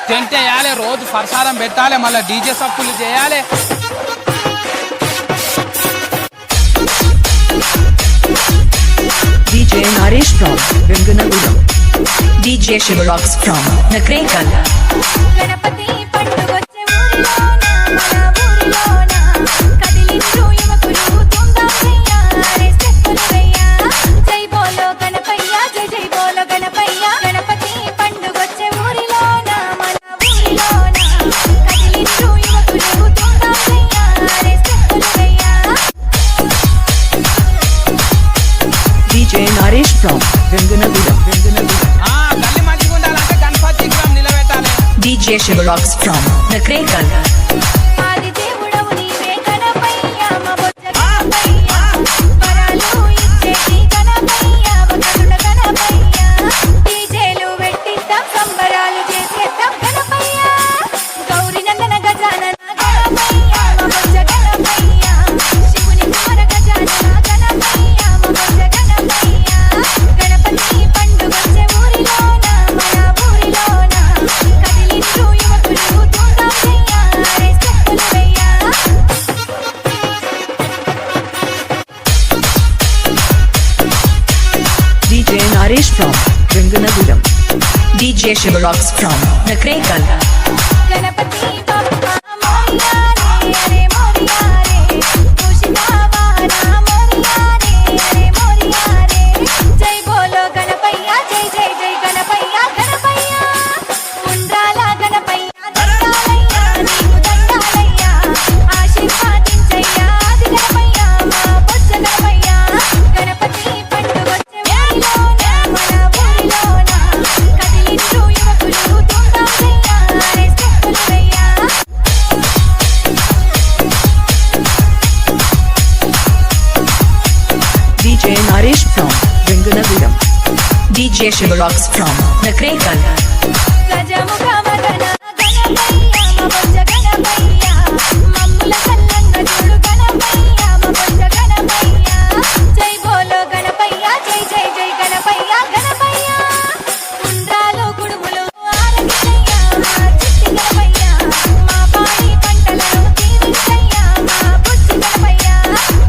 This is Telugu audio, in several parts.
టెంట్ వేయాలి, రోజు ప్రసాదం పెట్టాలి, మళ్ళీ డీజే సప్పులు చేయాలి. DJ Naresh from Venganagulam. DJ Shivarocks from Nakrekal. Ganapati పండుగొచ్చే ఊరిలోన మన ఊరిలోన కదిలించు యువకులు తుందా చెయ్యారే స్టెప్పులు వెయ్యా. జై బోలో గణపయ్య, జై జై బోలో గణపయ్య. గణపతి పండుగొచ్చే ఊరిలోన మన ఊరిలోన కదిలించు యువకులు తుందా చెయ్యారే స్టెప్పులు వెయ్యా. DJ Naresh from Venganagulam. గల్లి మంచిగా ఉండాలంటే గణపతి విగ్రహం నిలబెట్టాలి. DJ Shivarocks from Nakrekal. ఆది దేవుడవు నీవే గణపయ్య, మా బొజ్జ గణపయ్య. వరాలు ఇచ్చేటి గణపయ్య, వకరుణ గణపయ్య. డీజేలు పెట్టిద్దాం, సంబరాలు చేసేద్దాం గణపయ్య. గౌరి నందన గజానన గణపయ్య, మా బొజ్జ గణపయ్య. శివుని కుమార గజానన గణపయ్య, మా బొజ్జ గణపయ్య. గణపతి పండుగొచ్చే ఊరిలోన మన ఊరిలోన కదిలించు యువకులు తుందా చెయ్యారే స్టెప్పులు వెయ్యా. DJ Naresh from Venganagulam. DJ Shivarocks from Nakrekal. Ganapati Bappa Morya రే అరే మోరియా రే. తుషితా వాహన మోరియా రే అరే మోరియా రే. జై బోలో గణపయ్య, జై జై జై గణపయ్య గణపయ్య. ఉండ్రాల గణపయ్య దండాలయ్య, నీకు దండాలయ్య. ఆశీర్వాదించయ్యా ఆది గణపయ్య, మా బొజ్జ గణపయ్య. గణపతి పండుగొచ్చే ఊరిలోన మన ఊరిలోన కదిలించు యువకులు తుందా చెయ్యారే స్టెప్పులు వెయ్యా. DJ Naresh from Venganagulam. DJ Shivarocks from Nakrekal. గజముఖ మదన గణపయ్య, మా బొజ్జ గణపయ్య. మమ్ముల సల్లంగ చూడు గణపయ్య, మా బొజ్జ గణపయ్య. జై బోలో గణపయ్య, జై జై జై గణపయ్య గణపయ్య. ఉండ్రాలు గుడుములు ఆరగినయ్య, మా చిట్టి గణపయ్య. మా పాడి పంటలను దీవించయ్య, మా బుజ్జి గణపయ్య.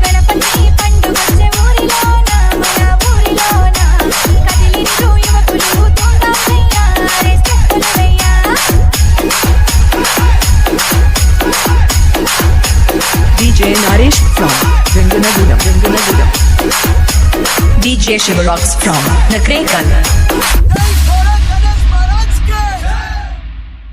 గణపతి పండుగొచ్చే ఊరిలోన మన ఊరిలోన కదిలించు యువకులు తుందా చెయ్యారే స్టెప్పులు వెయ్యా. DJ Naresh from Venganagulam. DJ Shivarocks from Nakrekal.